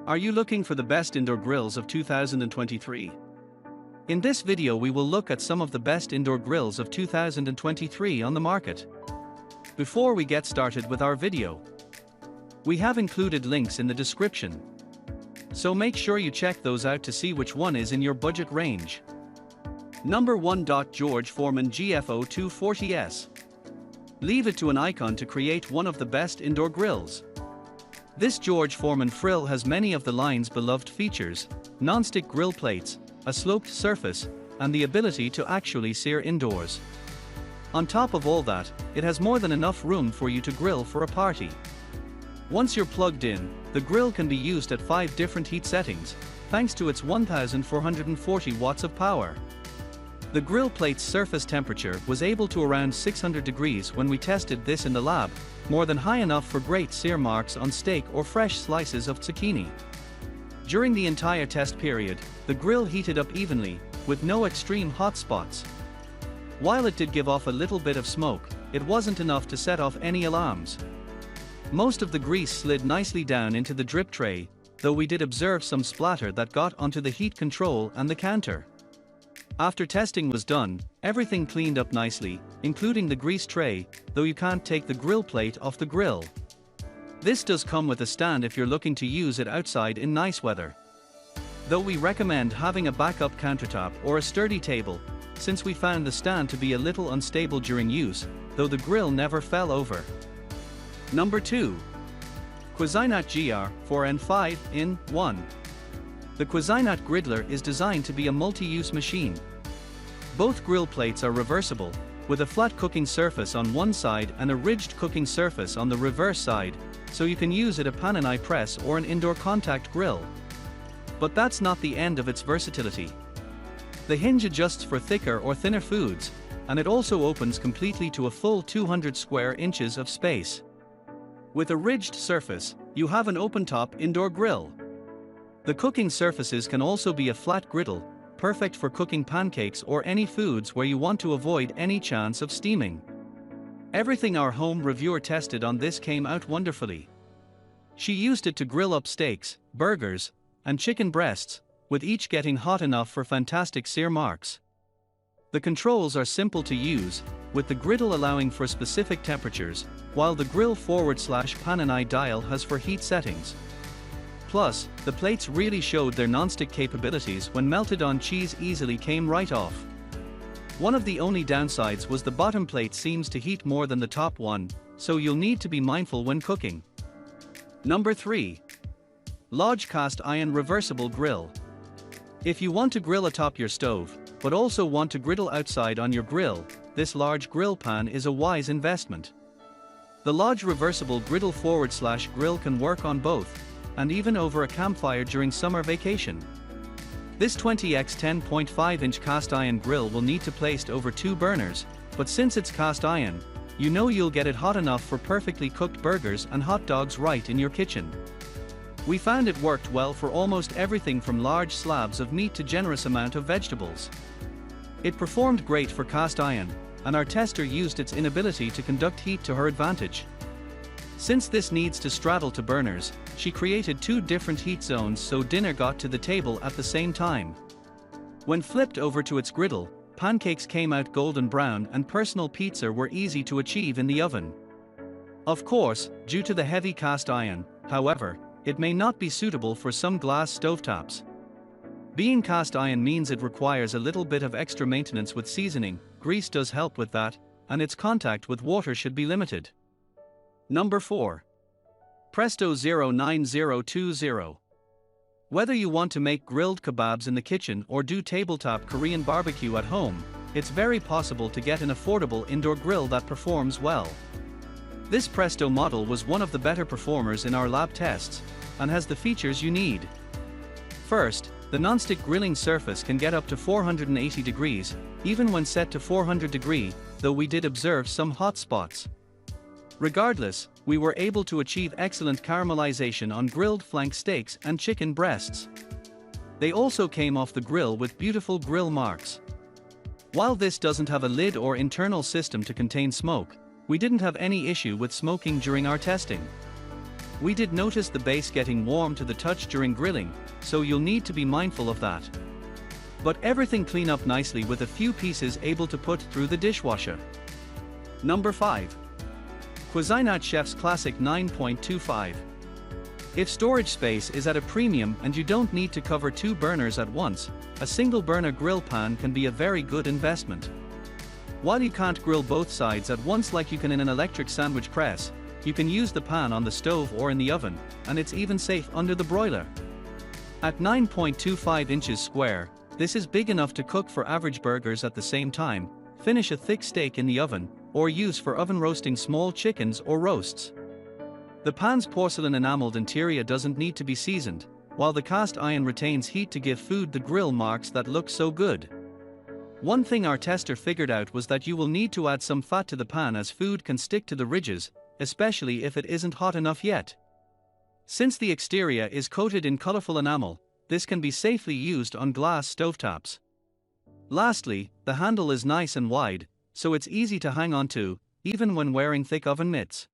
Are you looking for the best indoor grills of 2023? In this video we will look at some of the best indoor grills of 2023 on the market. Before we get started with our video, we have included links in the description, so make sure you check those out to see which one is in your budget range. Number 1. Foreman GR-4N. Leave it to an icon to create one of the best indoor grills. This Foreman frill has many of the line's beloved features: non-stick grill plates, a sloped surface, and the ability to actually sear indoors. On top of all that, it has more than enough room for you to grill for a party. Once you're plugged in, the grill can be used at 5 different heat settings, thanks to its 1440 watts of power. The grill plate's surface temperature was able to around 600 degrees when we tested this in the lab, more than high enough for great sear marks on steak or fresh slices of zucchini. During the entire test period, the grill heated up evenly, with no extreme hot spots. While it did give off a little bit of smoke, it wasn't enough to set off any alarms. Most of the grease slid nicely down into the drip tray, though we did observe some splatter that got onto the heat control and the counter. After testing was done, everything cleaned up nicely, including the grease tray, though you can't take the grill plate off the grill. This does come with a stand if you're looking to use it outside in nice weather, though we recommend having a backup countertop or a sturdy table, since we found the stand to be a little unstable during use, though the grill never fell over. Number 2. Cuisinart GR-4N 5-in-1. The Cuisinart Griddler is designed to be a multi-use machine. Both grill plates are reversible, with a flat cooking surface on one side and a ridged cooking surface on the reverse side, so you can use it a pan-and-I press or an indoor contact grill. But that's not the end of its versatility. The hinge adjusts for thicker or thinner foods, and it also opens completely to a full 200 square inches of space. With a ridged surface, you have an open-top indoor grill. The cooking surfaces can also be a flat griddle, perfect for cooking pancakes or any foods where you want to avoid any chance of steaming. Everything our home reviewer tested on this came out wonderfully. She used it to grill up steaks, burgers, and chicken breasts, with each getting hot enough for fantastic sear marks. The controls are simple to use, with the griddle allowing for specific temperatures, while the grill /pan-and-I dial has for heat settings. Plus, the plates really showed their non-stick capabilities when melted on cheese easily came right off. One of the only downsides was the bottom plate seems to heat more than the top one, so you'll need to be mindful when cooking. Number 3. Lodge Cast Iron Reversible Grill. If you want to grill atop your stove, but also want to griddle outside on your grill, this large grill pan is a wise investment. The Lodge Reversible Griddle /grill can work on both, and even over a campfire during summer vacation. This 20x 10.5-inch cast iron grill will need to placed over 2 burners, but since it's cast iron, you know you'll get it hot enough for perfectly cooked burgers and hot dogs right in your kitchen. We found it worked well for almost everything from large slabs of meat to generous amount of vegetables. It performed great for cast iron, and our tester used its inability to conduct heat to her advantage. Since this needs to straddle to burners, she created 2 different heat zones so dinner got to the table at the same time. When flipped over to its griddle, pancakes came out golden brown and personal pizza were easy to achieve in the oven. Of course, due to the heavy cast iron, however, it may not be suitable for some glass stovetops. Being cast iron means it requires a little bit of extra maintenance with seasoning. Grease does help with that, and its contact with water should be limited. Number 4. Presto 09020. Whether you want to make grilled kebabs in the kitchen or do tabletop Korean barbecue at home, it's very possible to get an affordable indoor grill that performs well. This Presto model was one of the better performers in our lab tests, and has the features you need. First, the non-stick grilling surface can get up to 480 degrees, even when set to 400 degrees, though we did observe some hot spots. Regardless, we were able to achieve excellent caramelization on grilled flank steaks and chicken breasts. They also came off the grill with beautiful grill marks. While this doesn't have a lid or internal system to contain smoke, we didn't have any issue with smoking during our testing. We did notice the base getting warm to the touch during grilling, so you'll need to be mindful of that. But everything clean up nicely with a few pieces able to put through the dishwasher. Number 5. Cuisinart Chef's Classic 9.25. If storage space is at a premium and you don't need to cover 2 burners at once, a single burner grill pan can be a very good investment. While you can't grill both sides at once like you can in an electric sandwich press, you can use the pan on the stove or in the oven, and it's even safe under the broiler. At 9.25 inches square, this is big enough to cook for average burgers at the same time, finish a thick steak in the oven, or use for oven roasting small chickens or roasts. The pan's porcelain enameled interior doesn't need to be seasoned, while the cast iron retains heat to give food the grill marks that look so good. One thing our tester figured out was that you will need to add some fat to the pan as food can stick to the ridges, especially if it isn't hot enough yet. Since the exterior is coated in colorful enamel, this can be safely used on glass stovetops. Lastly, the handle is nice and wide, so it's easy to hang on to, even when wearing thick oven mitts.